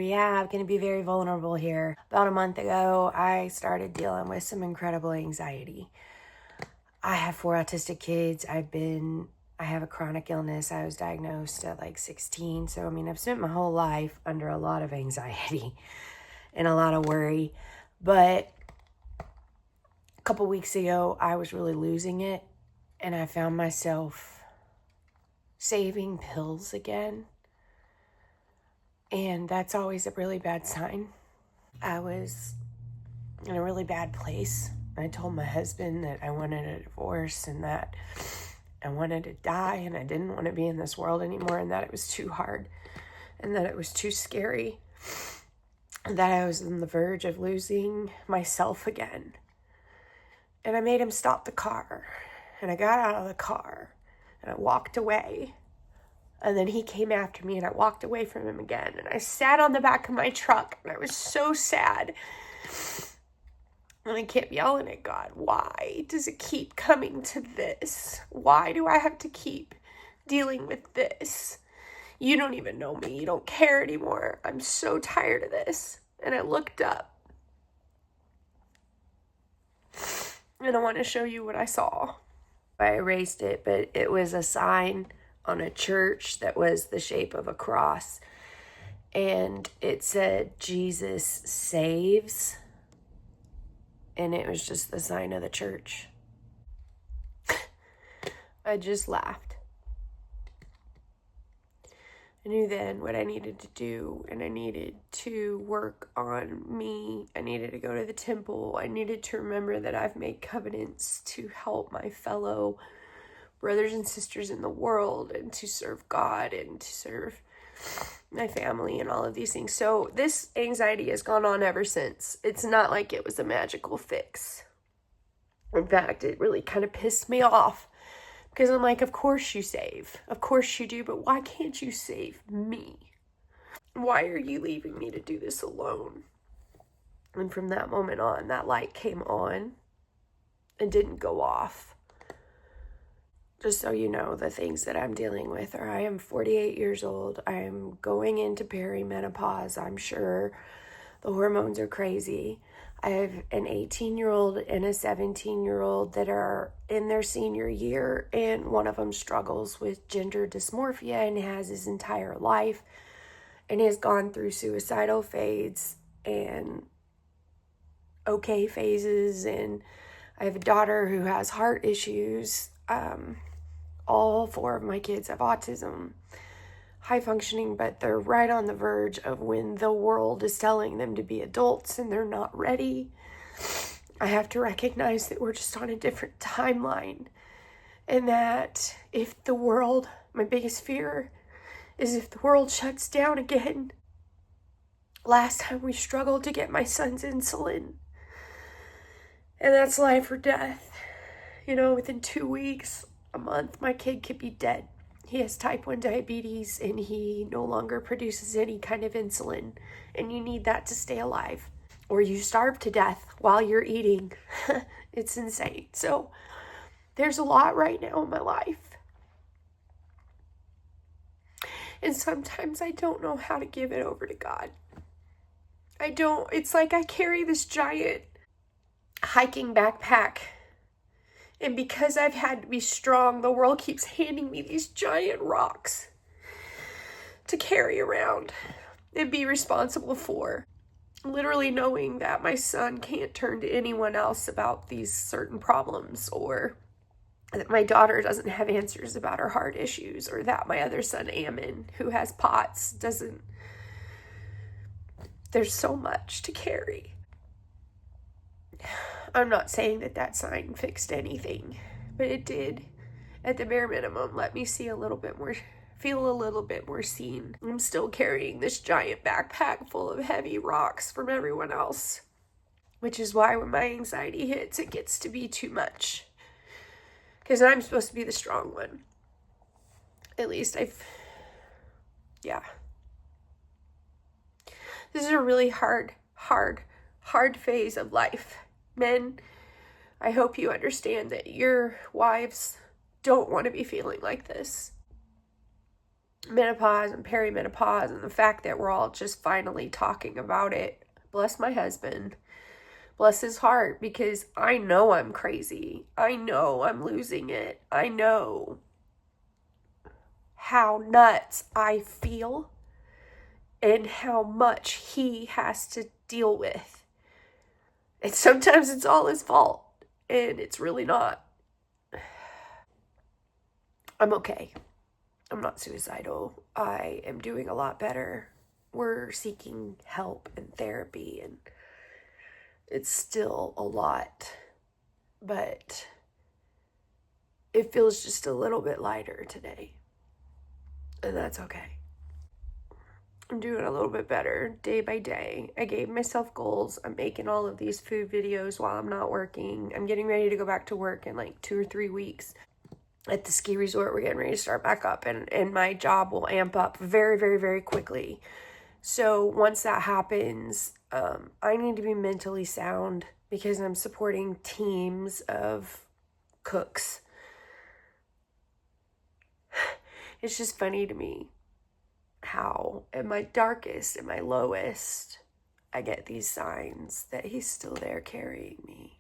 yeah, I'm going to be very vulnerable here. About a month ago, I started dealing with some incredible anxiety. I have 4 autistic kids. I have a chronic illness. I was diagnosed at like 16. So, I've spent my whole life under a lot of anxiety and a lot of worry. But a couple weeks ago, I was really losing it. And I found myself saving pills again. And that's always a really bad sign. I was in a really bad place. I told my husband that I wanted a divorce and that I wanted to die and I didn't want to be in this world anymore and that it was too hard and that it was too scary and that I was on the verge of losing myself again. And I made him stop the car and I got out of the car and I walked away. And then he came after me and I walked away from him again. And I sat on the back of my truck and I was so sad. And I kept yelling at God, why does it keep coming to this? Why do I have to keep dealing with this? You don't even know me. You don't care anymore. I'm so tired of this. And I looked up. And I want to show you what I saw. I erased it, but it was a sign on a church that was the shape of a cross. And it said, Jesus saves. And it was just the sign of the church. I just laughed. I knew then what I needed to do, and I needed to work on me. I needed to go to the temple. I needed to remember that I've made covenants to help my fellow brothers and sisters in the world and to serve God and to serve my family and all of these things. So this anxiety has gone on ever since. It's not like it was a magical fix. In fact, it really kind of pissed me off because I'm like, of course you save. Of course you do, but why can't you save me? Why are you leaving me to do this alone? And from that moment on, that light came on and didn't go off. Just so you know, the things that I'm dealing with are I am 48 years old. I am going into perimenopause. I'm sure the hormones are crazy. I have an 18-year-old and a 17-year-old that are in their senior year, and one of them struggles with gender dysmorphia and has his entire life and has gone through suicidal phase and okay phases. And I have a daughter who has heart issues. All 4 of my kids have autism, high functioning, but they're right on the verge of when the world is telling them to be adults and they're not ready. I have to recognize that we're just on a different timeline, and that if the world, my biggest fear is if the world shuts down again. Last time we struggled to get my son's insulin, and that's life or death. Within 2 weeks, a month, my kid could be dead. He has type 1 diabetes and he no longer produces any kind of insulin, and you need that to stay alive, or you starve to death while you're eating. It's insane. So there's a lot right now in my life, and sometimes I don't know how to give it over to God. It's like I carry this giant hiking backpack, and because I've had to be strong, the world keeps handing me these giant rocks to carry around and be responsible for. Literally knowing that my son can't turn to anyone else about these certain problems, or that my daughter doesn't have answers about her heart issues, or that my other son, Ammon, who has POTS, doesn't. There's so much to carry. I'm not saying that sign fixed anything, but it did, at the bare minimum, let me feel a little bit more seen. I'm still carrying this giant backpack full of heavy rocks from everyone else, which is why when my anxiety hits, it gets to be too much, because I'm supposed to be the strong one. At least yeah. This is a really hard phase of life. Men, I hope you understand that your wives don't want to be feeling like this. menopause and perimenopause, and the fact that we're all just finally talking about it. Bless my husband. Bless his heart, because I know I'm crazy. I know I'm losing it. I know how nuts I feel and how much he has to deal with. And sometimes it's all his fault, and it's really not. I'm okay. I'm not suicidal. I am doing a lot better. We're seeking help and therapy, and it's still a lot, but it feels just a little bit lighter today, and that's okay. I'm doing a little bit better day by day. I gave myself goals. I'm making all of these food videos while I'm not working. I'm getting ready to go back to work in like 2 or 3 weeks. At the ski resort, we're getting ready to start back up, and my job will amp up very, very, very quickly. So once that happens, I need to be mentally sound, because I'm supporting teams of cooks. It's just funny to me how at my darkest and my lowest, I get these signs that he's still there carrying me.